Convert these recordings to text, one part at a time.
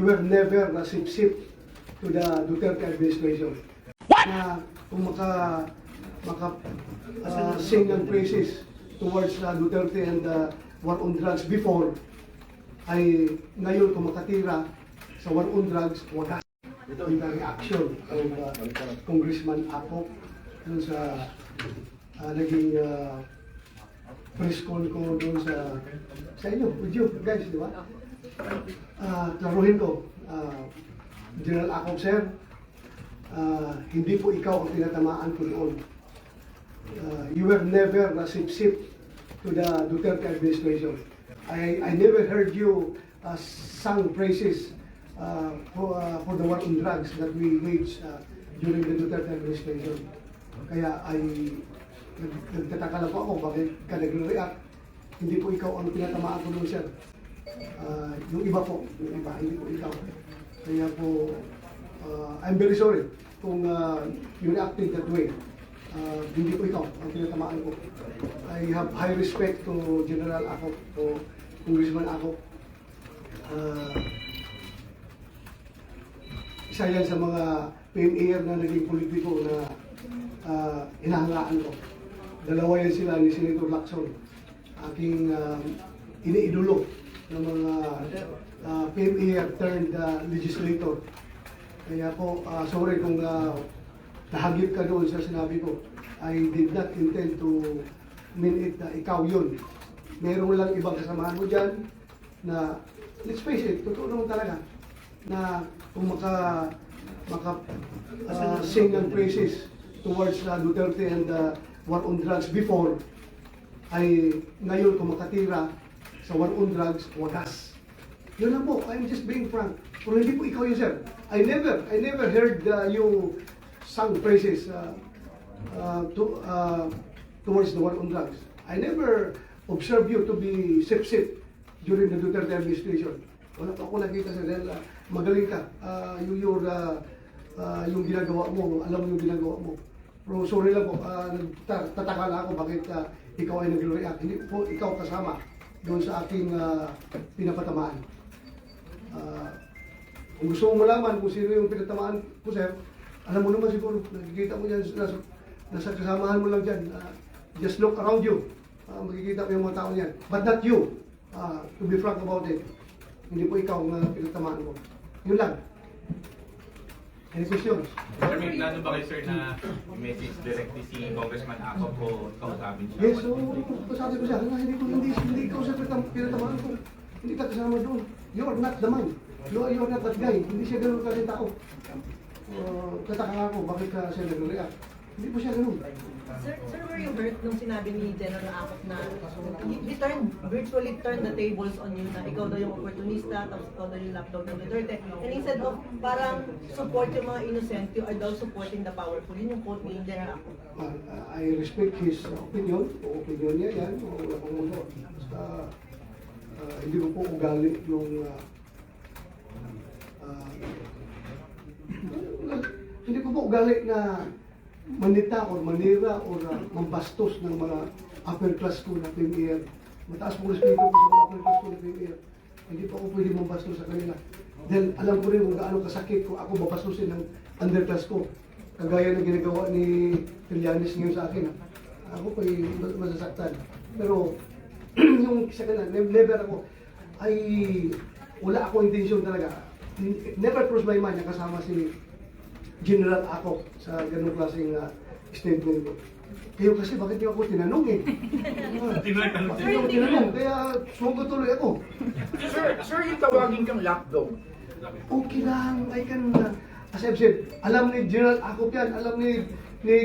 you were never na sip-sip to the Duterte administration. Na kung sing ng praises towards Duterte and war on drugs before, ay ngayon kung makatira sa war on drugs, wagas. Ito yung reaction ng Congressman Ako dun sa naging press call ko doon sa inyo, with you guys, di ba? Klaruhin ko, General Ako, sir, hindi po ikaw ang tinatamaan ko doon. You were never na sip-sip to the Duterte administration. I never heard you sung praises for the war on drugs that we waged during the Duterte administration. Kaya nagtataka lang po ako bakit ka nagre-react. Hindi po ikaw ang tinatamaan ko doon, sir. Yung iba po, hindi po ikaw. Kaya po, I'm very sorry kung you reacted that way. Hindi po ikaw ang tinatamaan ko. I have high respect to General Ako, to Congressman Ako. Isa yan sa mga PMAR na naging politiko na hinahangaan ko. Dalawa yan sila ni Senator Lacson, aking iniidolo ng mga PMAR turned legislator. Kaya po, sorry kung nahagip ka doon sa sinabi ko. I did not intend to mean it na ikaw yun. Meron lang ibang kasamahan mo dyan na, let's face it, totoo naman talaga, na kung sing ng praises towards Duterte and war on drugs before, ay ngayon kung makatira sa war on drugs, wagas. Yun lang po, I'm just being frank. Pero hindi po ikaw yun, sir. I never heard you sung praises towards the war on drugs. I never observed you to be sip-sip during the Duterte administration. Wala pa ako nakita sa dahil magaling ka. Yung ginagawa mo, alam mo yung ginagawa mo. Pero sorry lang po, tataka na ako bakit ikaw ay nag-react. Hindi po ikaw kasama doon sa aking pinapatamaan. Kung gusto mo malaman kung sino yung pinatamaan ko, sir, alam mo naman siguro, nakikita mo yan, nasa kasamahan mo lang dyan. Just look around you. Makikita mo yung mga tao niyan. But not you. To be frank about it. Hindi po ikaw ang pinatamaan ko. Yun lang. Any questions? Sir, may plano ba kayo, sir, na message directly si Congressman Ako po kausapin siya? Yes, so, sabi ko siya, hindi ikaw sa pinatamaan ko. Hindi ka kasama doon. You are not the man. You are not that guy. Hindi siya ganun kasi tao. Tataka ako, bakit ka siya nag-react? Hindi po siya ganun. Sir, were you hurt nung sinabi ni General Akop na virtually turned the tables on you na ikaw daw yung opportunista, tapos ikaw daw yung lapdog ng Duterte. And instead of parang support yung mga innocent, you are daw supporting the powerful. Yun yung quote ni General Akop. I respect his opinion. Opinion niya yan. Wala pang mundo. Basta hindi ko po ugali yung hindi ko po ugali na manita o manira o mambastos ng mga upper class ko na PMAR. Mataas po respeto ko sa mga upper class ko na PMAR. Hindi pa ako pwede mambastos sa kanila. Dahil alam ko rin kung gaano kasakit kung ako mabastusin ng underclass ko. Kagaya ng ginagawa ni Trillanes ngayon sa akin. Ako pa masasaktan. Pero yung sa kanila, never ako, ay wala akong intensyon talaga. Never crossed my mind na kasama si General Ako sa ganung klaseng statement ko. Kayo kasi bakit niyo ako tinanong eh? Tinanong, kaya sumagot tuloy ako. Sir, yung tawagin kang lapdog. Okay lang, I can, as I've said, alam ni General Ako yan, alam ni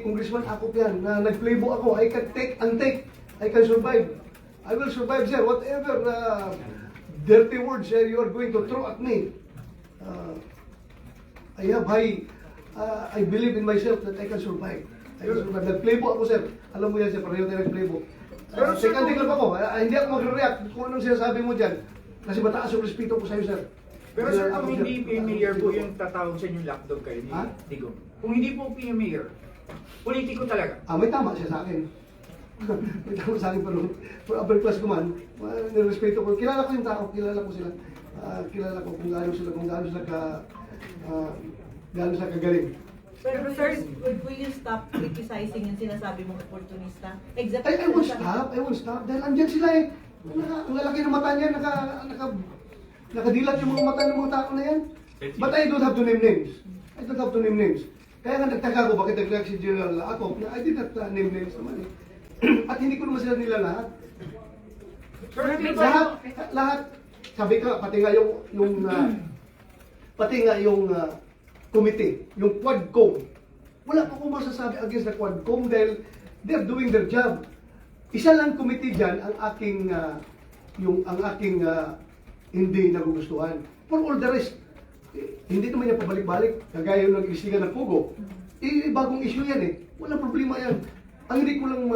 Congressman Ako yan, na nag-playbook ako, I can take and take, I can survive. I will survive, sir, whatever dirty words you are going to throw at me. I have high, I believe in myself that I can survive. I can survive. Nag-playbook ako, sir. Alam mo yan, sir, pareho tayo nag-playbook. Pero second thing lang ako, hindi ako mag-react kung anong sinasabi mo dyan. Kasi mataas yung respeto ko sa'yo, sir. Pero sir, kung hindi PMAR po yung tatawag sa inyong lapdog kayo, hindi ko. Kung hindi po PMAR, politiko talaga. May tama siya sa akin. May tama sa akin, pero upper class ko man, nirespeto ko. Kilala ko yung tao, kilala ko sila. kilala ko kung gaano sila gaano sila kagaling. Pero sir, will you stop criticizing yung sinasabi mong opportunista? Except I won't stop. Dahil andyan sila eh. Ang lalaki ng mata niya, nakadilat yung mga mata ng mga tao na yan. But I don't have to name names. Kaya nga nagtaka ko bakit nag-react si General Acop na I did not name names naman eh. At hindi ko naman sila nila lahat. Lahat, sabi ka, pati nga yung committee, yung Quadcom. Wala pa akong masasabi against the Quadcom dahil they're doing their job. Isa lang committee dyan ang aking hindi nagugustuhan. For all the rest, hindi naman niya pabalik-balik. Kagaya yung nag-isigan ng Pugo. Bagong issue yan eh. Walang problema yan. Ang hindi ko lang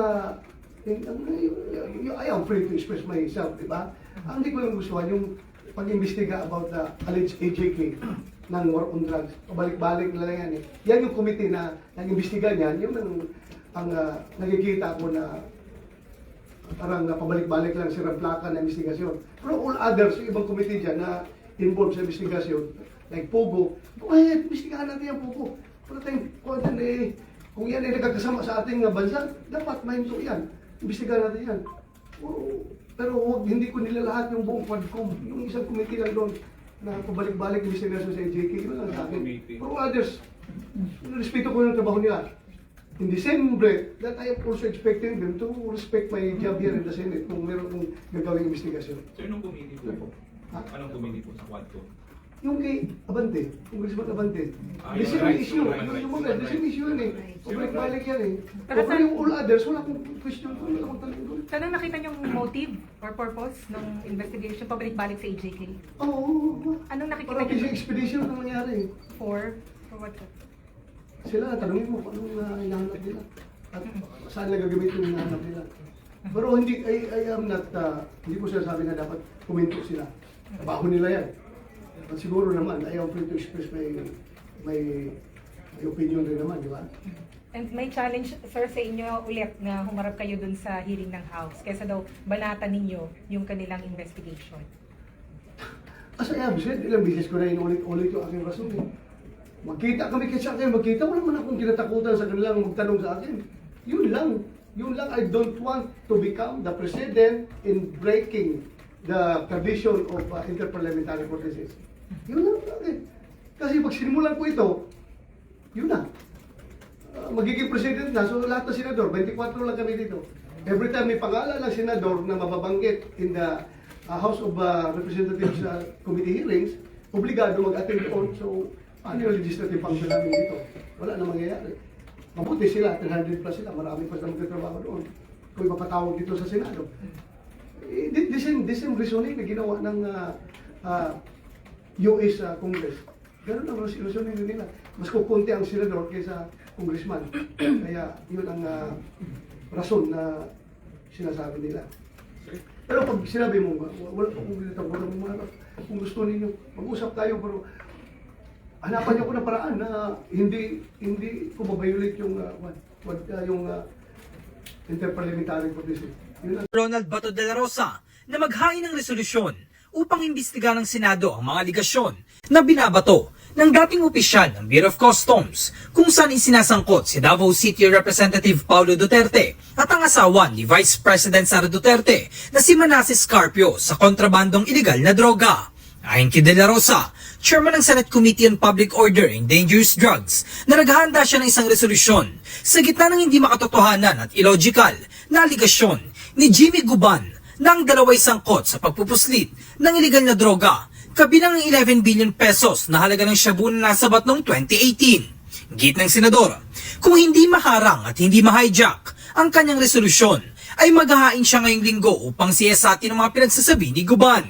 I am free to express myself, di ba? Ang hindi ko lang gustuhan yung pag-imbestiga about the alleged AJK ng war on drugs. Pabalik-balik na lang yan eh. Yan yung committee na nag-imbestiga niyan, yun ang nakikita ko na parang pabalik-balik lang si Ramplaka na investigasyon. Pero all others, yung ibang committee dyan na involved sa investigasyon, like Pogo, investigahan natin yung Pogo. Pero kung yan ay nagkakasama sa ating bansa, dapat mahinto yan. Investigahan natin yan. Pero hindi ko nila lahat yung buong Quadcom. Yung isang committee lang doon na pabalik-balik investigasyon sa AJK, yun lang sa akin. Pero others, respeto ko yung trabaho nila. In the same breath, that I am also expecting them to respect my job here in the Senate kung meron kong gagawing investigasyon. So, anong committee po? Ha? Anong committee po sa Quadcom? Yung kay Abante, Congressman Abante. The yung same rights, issue. human rights, The same issue yun eh. Pabalik-balik yan eh. Pero Pero yung all others, wala akong question. Wala akong tanong doon. Saan ang nakita niyong motive or purpose ng investigation pabalik-balik sa AJK? Oo. Anong nakikita Parang niyo kasi expedition na nangyari. for what? Sila, tanongin mo kung anong hinahanap nila. At saan nila gagamitin yung hinahanap nila. Pero hindi, I am not, hindi ko sinasabi na dapat kuminto sila. Trabaho nila yan. At siguro naman, I am free to express my opinion rin naman, di ba? And may challenge, sir, sa inyo ulit na humarap kayo dun sa hearing ng House kesa daw banatan ninyo yung kanilang investigation. As I have said, ilang beses ko na inulit-ulit yung aking rason eh. Magkita kami kasi akin, magkita, wala man akong kinatakutan sa kanilang magtanong sa akin. Yun lang, I don't want to become the president in breaking the tradition of interparliamentary practices. Yun lang akin. Kasi pag sinimulan ko ito, yun na. Magiging president na, so lahat ng senador, 24 lang kami dito. Every time may pangalan ng senador na mababanggit in the House of Representatives Committee hearings, obligado mag-attend doon. So, ano yung legislative function namin dito? Wala na mangyayari. Mabuti sila, 300 plus sila, marami pa sila magtatrabaho doon. Kung ipapatawag dito sa Senado. The same reasoning na ginawa ng US Congress. Ganun ang reasoning nila. Mas kukunti ang senador kaysa congressman. Kaya yun ang rason na sinasabi nila. Pero pag sinabi mo, wala pa kong ginitang kung gusto ninyo, mag-usap tayo, pero hanapan niyo ko ng paraan na hindi ko mabayulit yung interparliamentary practices. Yun lang. Ronald Bato de la Rosa na maghain ng resolusyon upang imbestigahan ng Senado ang mga aligasyon na binabato ng dating opisyal ng Bureau of Customs kung saan isinasangkot si Davao City Representative Paulo Duterte at ang asawa ni Vice President Sara Duterte na si Manasseh Carpio sa kontrabandong iligal na droga. Ayon kay De La Rosa, Chairman ng Senate Committee on Public Order and Dangerous Drugs, na naghahanda siya ng isang resolusyon sa gitna ng hindi makatotohanan at illogical na aligasyon ni Jimmy Guban ng dalaway sangkot sa pagpupuslit ng iligal na droga, kabilang ang 11 billion pesos na halaga ng shabu na nasabat noong 2018. Git ng senador, kung hindi maharang at hindi ma-hijack ang kanyang resolusyon, ay maghahain siya ngayong linggo upang siyasatin ang mga pinagsasabi ni Guban.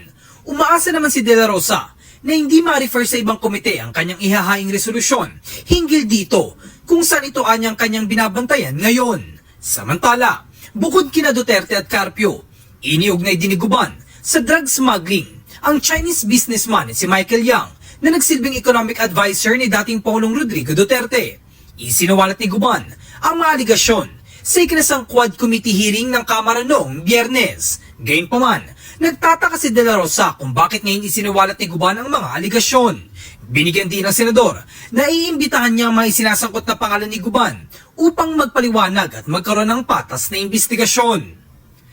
Umaasa naman si De La Rosa na hindi ma-refer sa ibang komite ang kanyang ihahaing resolusyon hinggil dito kung saan ito anyang kanyang binabantayan ngayon. Samantala, bukod kina Duterte at Carpio, iniugnay din ni Guban sa drug smuggling ang Chinese businessman si Michael Yang na nagsilbing economic advisor ni dating Pangulong Rodrigo Duterte. Isinawalat ni Guban ang mga aligasyon sa ikinasang Quad Committee hearing ng Kamara noong Biyernes. Gayunpaman, Nagtataka si De La Rosa kung bakit ngayon isiniwalat ni Guban ang mga aligasyon. Binigyan din ng senador na iimbitahan niya ang mga isinasangkot na pangalan ni Guban upang magpaliwanag at magkaroon ng patas na investigasyon.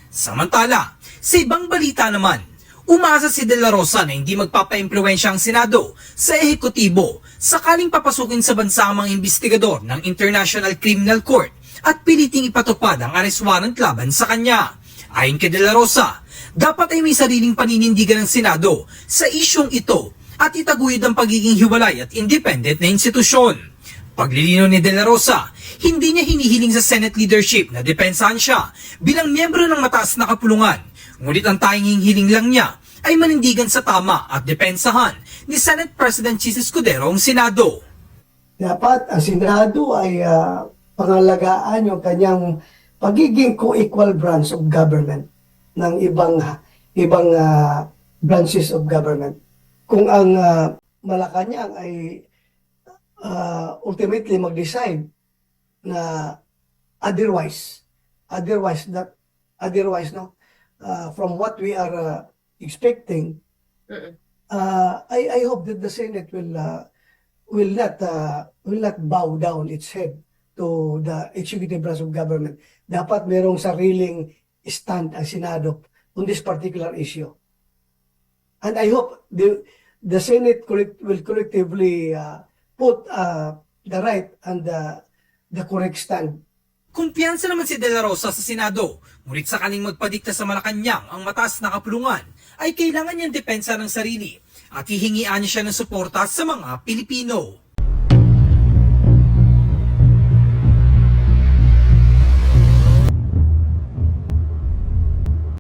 Samantala, sa ibang balita naman, umasa si De La Rosa na hindi magpapa-impluwensya ang Senado sa ehekutibo sakaling papasukin sa bansa ang mga investigador ng International Criminal Court at piliting ipatupad ang arrest warrant laban sa kanya. Ayon kay De La Rosa, dapat ay may sariling paninindigan ng Senado sa isyong ito at itaguyod ang pagiging hiwalay at independent na institusyon. Paglilinaw ni De La Rosa, hindi niya hinihiling sa Senate leadership na depensahan siya bilang miyembro ng mataas na kapulungan. Ngunit ang tanging hiling lang niya ay manindigan sa tama at depensahan ni Senate President Chis Escudero ang Senado. Dapat ang Senado ay pangalagaan yung kanyang pagiging co-equal branch of government ng ibang branches of government. Kung ang Malacanang ay ultimately mag-decide na otherwise no, from what we are expecting, I hope that the Senate will not bow down its head to the executive branch of government. Dapat merong sariling stand ang Senado on this particular issue. And I hope the Senate will collectively put the right and the correct stand. Kumpiyansa naman si De La Rosa sa Senado, ngunit sakaling magpadikta sa Malacanang ang mataas na kapulungan, ay kailangan niyang depensa ng sarili at hihingian niya siya ng suporta sa mga Pilipino.